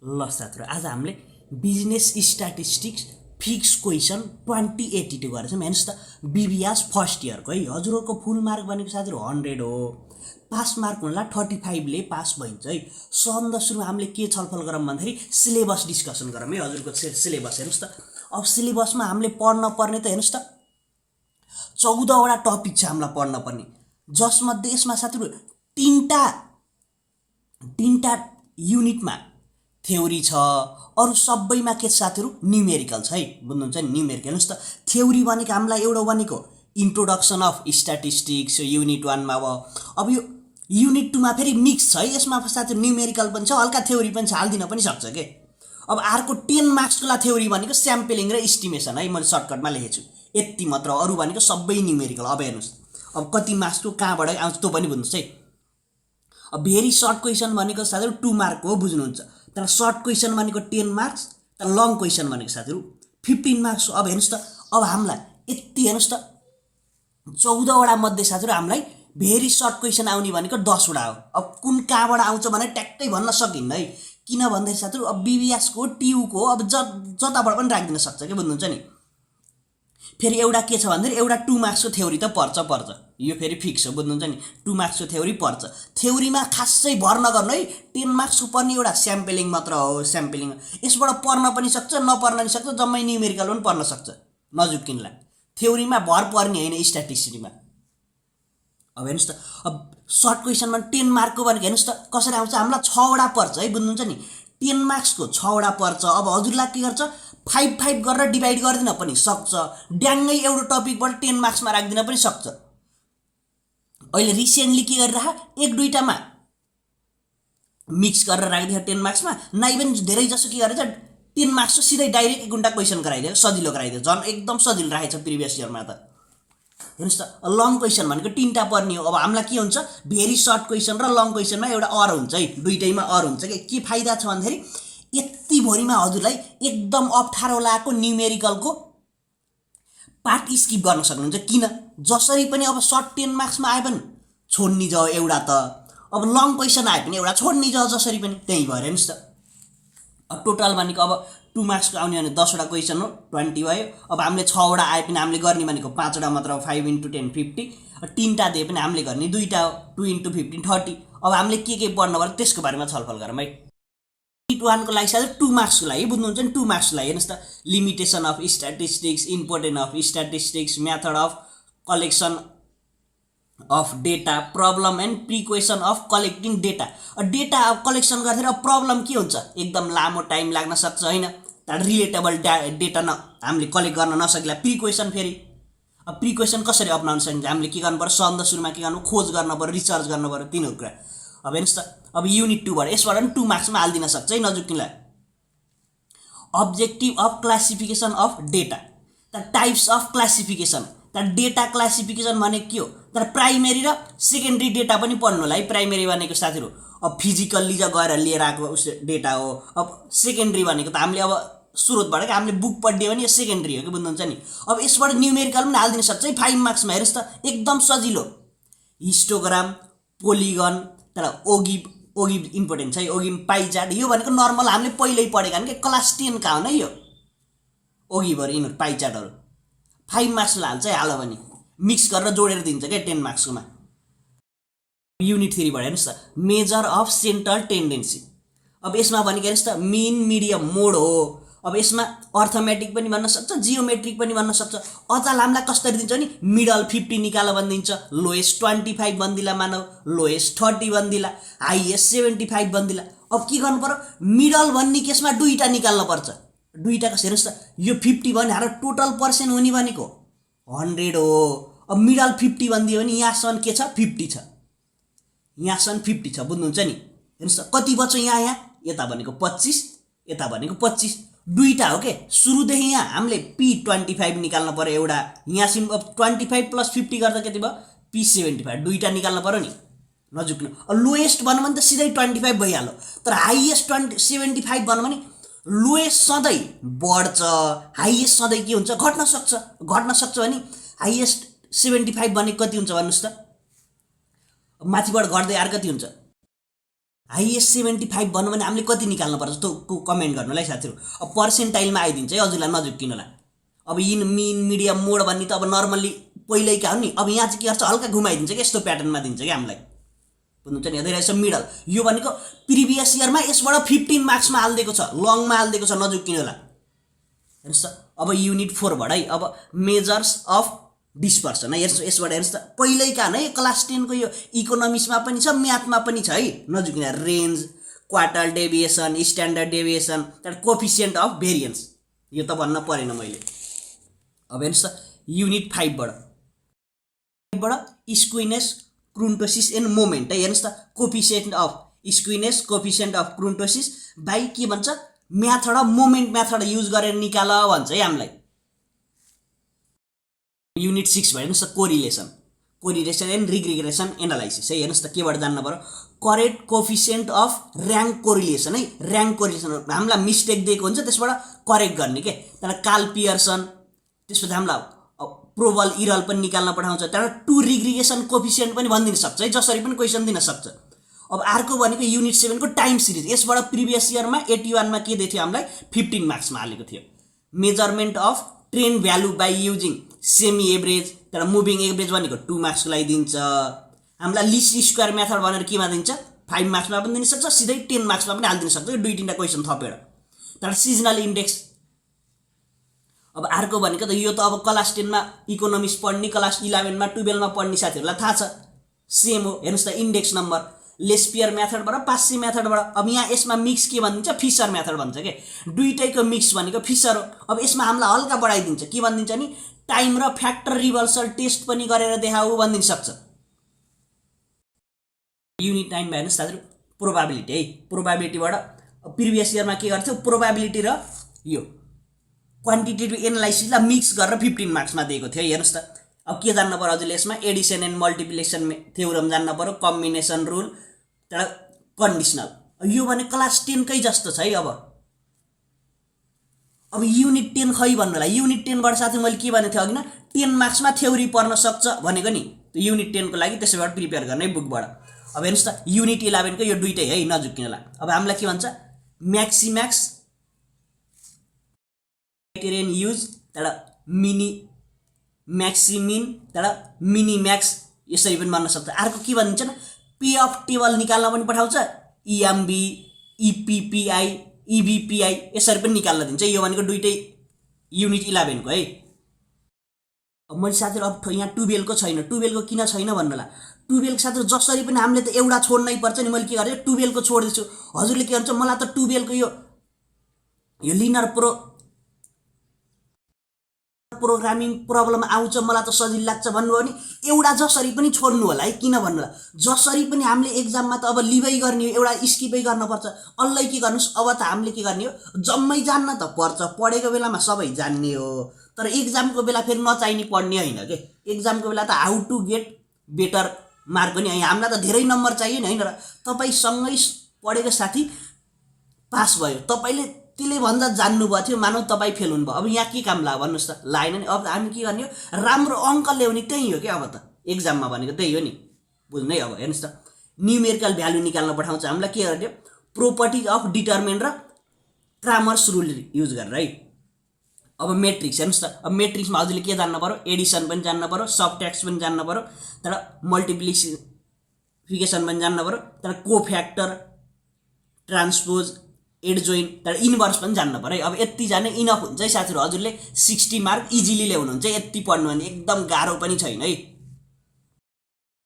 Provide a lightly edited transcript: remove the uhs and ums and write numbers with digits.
ल साथीहरु, आज हामीले बिजनेस स्ट्याटिस्टिक्स फिक्स क्वेसन 2082 गरेछौँ। हेर्नुहोस् त, बिबिएस फर्स्ट इयरको है। हजुरहरूको फुल मार्क भनेको साथीहरु 100 हो। पास मार्क हुनला 35 ले पास भइन्छ है। सबभन्दा सुरुमा हामीले के छलफल गरौँ भन्दाखेरि सिलेबस डिस्कसन गरौँ है। हजुरको सिलेबस हेर्नुहोस् त। अब सिलेबसमा हामीले पढ्न पर्ने त हेर्नुहोस् त 14 वटा टपिक छ हामीलाई पढ्न पर्ने, जसमध्ये यसमा साथीहरु तीनटा युनिटमा थ्योरी छ, अरु सबैमा के साथीहरु न्यूमेरिकल छ है। बुझ्नुहुन्छ नि, न्यूमेरिकल। हेर्नुस् त, थ्योरी भनेको हामीलाई एउटा भनेको इन्ट्रोडक्सन अफ स्ट्याटिस्टिक्स युनिट 1 मा भयो। अब यो युनिट 2 मा फेरि मिक्स छ है। यसमा साथीहरु न्यूमेरिकल पनि छ, हल्का थ्योरी पनि छ, हाल्दिन पनि सक्छ के। अब अर्को 10 मार्क्सको ला थ्योरी भनेको स्याम्पलिङ र एस्टिमेसन है। मैले सर्टकटमा लेखेछु यति मात्र, अरु भनेको सबै न्यूमेरिकल। अब हेर्नुस्, अब कति मार्क्सको कहाँबाट आउँछ त्यो पनि बुझ्नुस् है। अब भेरी सर्ट क्वेसन भनेको साथीहरु 2 मार्क हो, बुझ्नुहुन्छ। तर सर्ट क्वेसन भनेको 10 मार्क्स, तर लङ क्वेसन भनेको साथीहरु 15 मार्क्स। अब हेर्नुस् त, अब हामीलाई यति हेर्नुस् त 14 वटा मध्ये साथीहरु हामीलाई भेरी सर्ट क्वेसन आउने भनेको 10 वटा हो। अब कुन कहाँबाट आउँछ भने ट्याक्कै भन्न सकिन्न है। किन भन्दै साथीहरु, अब बिबिएस को टियु को अब जताबाट पनि राख्दिन सक्छ के, बुझ्नुहुन्छ नि। फेरि एउटा के छ भन्दाखेरि एउटा 2 मार्क्सको थ्योरी त पर्छ, यो फेरि फिक्स हो, बुझ्नुहुन्छ नि। 2 मार्क्सको थ्योरी पर्छ। थ्योरीमा खासै भर नगर्नु है। 10 मार्क्सको पर्ने एउटा स्याम्पलिङ मात्र हो, स्याम्पलिङ। यसबाट पढ्न पनि सक्छ, नपढ्न पनि सक्छ, जम्मै न्यूमेरिकल पनि पढ्न सक्छ, नजुकिनला। थ्योरीमा भर पर्ने हैन, स्ट्याटिस्टिक्समा। अब हेर्नुस् त, अब सर्ट क्वेसनमा 10 मार्कको भनेको हेर्नुस् त कसरी आउँछ। हामीलाई 6 वटा पर्छ है, बुझ्नुहुन्छ नि। 10 मार्क्सको 6 वटा पर्छ। अब हजुरलाई के गर्छ, 5 गरेर डिभाइड गर्दिन पनि सक्छ। ड्याङ्गै एउटा टपिकबाट 10 मार्क्समा राख्दिन पनि सक्छ। अहिले रिसेन्टली के गरिरहा, 1-2टामा मिक्स गरेर राखिदिए 10 मार्क्समा। नाइ पनि धेरै जसो के गरेछ, 10 मार्क्सको सिधै डाइरेक्ट 1 घण्टा क्वेसन गराइदियो, सजिलो गराइदियो। झन् एकदम सजिलो राखेछ प्रिभियस इयरमा त। हेर्नुस् त, लङ क्वेसन भनेको 3टा पर्ने हो। अब हामीलाई के हुन्छ, भेरी सर्ट क्वेसन र लङ क्वेसनमा एउटा अर हुन्छ है, दुईटैमा अर हुन्छ के फाइदा छ भन्दाखेरि यति भरिमा हजुरलाई एकदम अप्ठ्यारो लागेको न्यूमेरिकलको पार्ट स्किप गर्न सक्नुहुन्छ। किन, जसरी पनि अब सर्ट 10 मार्क्समा आए पनि छोड्नी जाओ एउटा त, अब लङ क्वेसन आए पनि एउटा छोड्नी जाओ, जसरी पनि त्यही भएर। हेर्नुस् त, अब टोटल भनेको अब 2 मार्क्सको आउने भने 10 वटा क्वेसन हो, 20 भयो। अब हामीले 6 वटा आए पनि हामीले गर्ने भनेको 5 वटा मात्र हो, 5 × 10 50। 3टा दिए पनि हामीले गर्ने 2टा हो, 2 × 15 30। अब हामीले के पढ्नु पर्यो त्यसको बारेमा छलफल गरौँ है। युनिट 1 को लागि साथै 2 मार्क्सको लागि, बुझ्नुहुन्छ नि। 2 मार्क्सको लागि हेर्नुस् त, limitation of statistics, importance of statistics, method of collection of data, problem and precaution of collecting data. Data collection गर्दाखेरि अब प्रब्लम के हुन्छ, एकदम लामो टाइम लाग्न सक्छ हैन। तर रिलेटेबल डेटा हामीले कलेक्ट गर्न नसकिला। प्रिक्वेसन फेरि, अब प्रिक्वेसन कसरी अपनाउन सकिन्छ, हामीले के गर्नु पर्यो, सबभन्दा सुरुमा के गर्नु, खोज गर्न पर्यो, रिसर्च गर्न पर्यो, तीनवटा कुरा। अब हेर्नुस् त, अब युनिट 2 बाट यसबाट पनि 2 मार्क्समा हाल्दिन सक्छ है, नजुकिनला। Objective of classification of data, the types of classification. तर डेटा क्लासिफिकेसन भनेको के हो, तर प्राइमेरी र सेकेन्डरी डेटा पनि पढ्नु होला है। प्राइमेरी भनेको साथीहरु अब फिजिकल्ली गएर लिएर आएको डेटा हो। अब सेकेन्डरी भनेको त हामीले अब स्रोतबाट के हामीले बुक पढ्दियो भने यो सेकेन्डरी हो कि, बुझ्नुहुन्छ नि। अब यसबाट न्यूमेरिकल पनि हाल्दिन सक्छ है 5 मार्क्समा। हेर्नुस् त, एकदम सजिलो। हिस्टोग्राम, पोलिगन, तर ओगिभ इम्पोर्टेन्ट छ है, ओगिभ पाइ चार्ट। यो भनेको नर्मल हामीले पहिल्यै पढेका नि के, क्लास 10 का हो न यो ओगिभहरु, यिनीहरु पाइ चार्टहरु। 5 मार्क्सलाई हाल्छ है, हाल्यो भने मिक्स गरेर जोडेर दिन्छ क्या 10 मार्क्सकोमा। युनिट 3 बाट हेर्नुस् त, मेजर अफ सेन्ट्रल टेन्डेन्सी। अब यसमा भनेको हेर्नुस् त, मिन मिडियम मोड हो। अब यसमा अर्थमेटिक पनि भन्न सक्छ, जियोमेट्रिक पनि भन्न सक्छ। अझ हामीलाई कसरी दिन्छ नि, मिडल 50 निकाल भनिदिन्छ, लोएस्ट 25 बन्दिला मानव, लोएस्ट 30 बन्दिला, हाइएस्ट 75 बन्दिला। अब के गर्नु पर्यो, मिडल भन्ने केसमा 2टा निकाल्न पर्छ। 2टा कसरी, हेर्नुस् त, यो 50 भने हाम्रो टोटल पर्सेन्ट हुने भनेको 100 हो। अब मिडल 50 बन्दियो भने यहाँसम्म के छ, 50 छ, यहाँसम्म 50 छ, बुझ्नुहुन्छ नि। हेर्नुस् त, कति बच्यो यहाँ यता भनेको 25, यता भनेको 25, 2टा हो के। सुरुदेखि यहाँ हामीले P25 निकाल्न पर्यो एउटा, यहाँसिम 25 + 50 गर्दा कति भयो, P75, 2टा निकाल्न पर्यो नि, नजुक्नु। लोएस्ट भन्नु भने त सिधै 25 भइहाल्यो। तर हाइएस्ट 75 भन्नु भने लोएस्ट सधैँ बढ्छ, हाइएस्ट सधैँ के हुन्छ, घट्न सक्छ भने हाइएस्ट 75 भनेको कति हुन्छ भन्नुस् त, माथिबाट घट्दै आएर कति हुन्छ, हाइएस्ट 75 भन्नु भने हामीले कति निकाल्नु पर्छ त्यो कमेन्ट गर्नु होला है साथीहरू। अब पर्सेन्टाइलमा आइदिन्छ है, हजुरलाई नझुक्किनु होला। अब इन मिन मिडियम मोड भन्ने त अब नर्मल्ली पहिल्यैका हो नि। अब यहाँ चाहिँ के गर्छ, हल्का घुमाइदिन्छ कि यस्तो प्याटर्नमा दिन्छ कि हामीलाई, बुझ्नुहुन्छ नि। धेरै रहेछ मिडल, यो भनेको प्रिभियस इयरमा यसबाट 15 मार्क्समा हालिदिएको छ, लङमा हालिदिएको छ, नझुक्किनु होला। हेर्नुहोस् त, अब युनिट 4 बाट है, अब मेजर्स अफ डिस्पर्सन है, यसबाट हेर्नुहोस् त, पहिल्यैका है क्लास 10 को यो इकोनोमिक्समा पनि छ, म्याथमा पनि छ है, नझुक्किनु। Range, quartile deviation, standard deviation, त्यहाँबाट कोफिसिएन्ट अफ भेरिएन्स, यो त भन्न परेन मैले। अब हेर्नुहोस् त, युनिट 5 बाट स्क्विनेस, क्रुन्टोसिस एन्ड मोमेन्ट है, हेर्नुहोस् त, coefficient of skewness, coefficient of kurtosis बाई के भन्छ, method of moment method use गरेर निकाल भन्छ है हामीलाई। युनिट 6 भयो, हेर्नुहोस् त, कोरिलेसन एन्ड रिग्रेसन एनालाइसिस है, हेर्नुहोस् त, केबाट जान्न पर्यो, correct coefficient of rank correlation है, ऱ्याङ्क कोरिलेसन हामीलाई मिस्टेक दिएको हुन्छ त्यसबाट करेक्ट गर्ने के। त्यहाँबाट काल पियर्सन, त्यसपछि हामीलाई प्रोबल इरल पनि निकाल्न पठाउँछ। त्यहाँबाट 2 रिग्रेसन कोफिसिएन्ट पनि भनिदिन सक्छ है, जसरी पनि क्वेसन दिन सक्छ। अब अर्को भनेको युनिट 7 को टाइम सिरिज, यसबाट प्रिभियस इयरमा 81 मा के दिएको थियो हामीलाई, 15 मार्क्समा हालेको थियो। Measurement of trend value by using semi average, तर मुभिङ एभरेज भनेको 2 मार्क्सको लागि दिन्छ। हामीलाई लिस्ट स्क्वायर मेथड भनेर केमा दिन्छ, 5 मार्क्समा पनि दिन सक्छ, सिधै 10 मार्क्समा पनि हालिदिन सक्छ, 2-3टा क्वेसन थपेर। तर सिजनल इन्डेक्स, अब अर्को भनेको त यो त अब क्लास 10 मा इकोनोमिक्स पढ्ने, क्लास 11 मा 12 मा पढ्ने साथीहरूलाई थाहा छ, सेम हो। हेर्नुहोस् त, इन्डेक्स नम्बर लेस्पियर मेथडबाट, पास्सी मेथडबाट। अब यहाँ यसमा मिक्स के भनिदिन्छ, फिसर मेथड भन्छ के, दुईटैको मिक्स भनेको फिसर हो। अब यसमा हामीलाई हल्का बढाइदिन्छ, के भनिदिन्छ नि, टाइम र फ्याक्टर रिभर्सल टेस्ट पनि गरेर देखाऊ भनिदिन सक्छ। युनिट 9 मा हेर्नुहोस् साथीहरू, प्रोबाबिलिटी है, प्रोबाबिलिटीबाट प्रिभियस इयरमा के गर्थ्यो, प्रोबाबिलिटी र यो क्वान्टिटेटिभ एनालाइसिसलाई मिक्स गरेर 15 मार्क्समा दिएको थियो। हेर्नुहोस् त, अब के जान्न पर्यो हजुरले यसमा, एडिसन एन्ड मल्टिप्लिकेसन थ्योरम जान्न पर्यो, कम्बिनेसन रुल, त्यहाँबाट कन्डिसनल। यो भने क्लास 10 कै जस्तो छ है। अब युनिट 10 खै भन्नुलाई, युनिट 10 बाट साथै मैले के भनेको थिएँ अघि न, 10 मार्क्समा थ्योरी पर्न सक्छ भनेको नि, त्यो युनिट 10 को लागि त्यसैबाट प्रिपेयर गर्ने बुकबाट। अब हेर्नुहोस् त, युनिट 11 को यो दुईटै है, नझुक्किनुला। अब हामीलाई के भन्छ, म्याक्सिम्याक्स क्राइटेरियन युज, त्यहाँबाट मिनी म्याक्सिमिन, त्यहाँबाट मिनी म्याक्स, यसरी पनि भन्न सक्छ। अर्को के भनिन्छ न, पे अफ टेबल निकाल्न पनि पठाउँछ, इएमबी, इपिपिआई, इबिपिआई यसरी पनि निकाल्न दिन्छ। यो भनेको दुईटै युनिट 11 को है। अब मैले साथीहरू अब यहाँ 12 को छैन, 12 को किन छैन भन्नुला, 12 साथीहरू जसरी पनि हामीले त एउटा छोड्नै पर्छ नि। मैले के गरेँ, 12 को छोड्दैछु। हजुरले के भन्छ, मलाई त 12 को यो लिनियर प्रोग्रामिङ प्रब्लम आउँछ, मलाई त सजिलो लाग्छ भन्नु हो नि, एउटा जसरी पनि छोड्नु होला है। किन भन्नु होला, जसरी पनि हामीले एक्जाममा त अब लिभै गर्ने हो, एउटा स्किपै गर्न पर्छ। अल्लै के गर्नुस्, अब त हामीले के गर्ने हो, जम्मै जान्न त पर्छ, पढेको बेलामा सबै जान्ने हो, तर एक्जामको बेला फेरि नचाहिने पढ्ने होइन के। एक्जामको बेला त how to get better mark पनि है, हामीलाई त धेरै नम्बर चाहियो नि होइन। र तपाईँसँगै पढेको साथी पास भयो, तपाईँले त्यसले भन्दा जान्नुभएको थियो, मानौ तपाईँ फेल हुनुभयो, अब यहाँ के काम लाग्यो भन्नुहोस् त, लागेन नि। अब हामी के गर्ने हो, राम्रो अङ्क ल्याउने त्यही हो क्या। अब त एक्जाममा भनेको त्यही हो नि, बुझ्नु है। अब हेर्नुहोस् त, न्युमेरिकल भ्यालु निकाल्न पठाउँछ, हामीलाई के गर्ने, प्रोपर्टिज अफ डिटर्मिनेन्ट र क्रामर्स रुल युज गरेर है। अब मेट्रिक्स हेर्नुहोस् त, अब मेट्रिक्समा हजुरले के जान्न पर्यो, एडिसन पनि जान्न पर्यो, सबट्र्याक्सन पनि जान्न पर्यो, तर मल्टिप्लिकेसन पनि जान्न पर्यो, तर कोफ्याक्टर, ट्रान्सपोज, एडजोइन, तर इन्भर्स पनि जान्न पर्यो है। अब यति जाने इनफ हुन्छ है साथीहरू। हजुरले 60 मार्क इजिली ल्याउनुहुन्छ, यति पढ्नु भने एकदम गाह्रो पनि छैन है।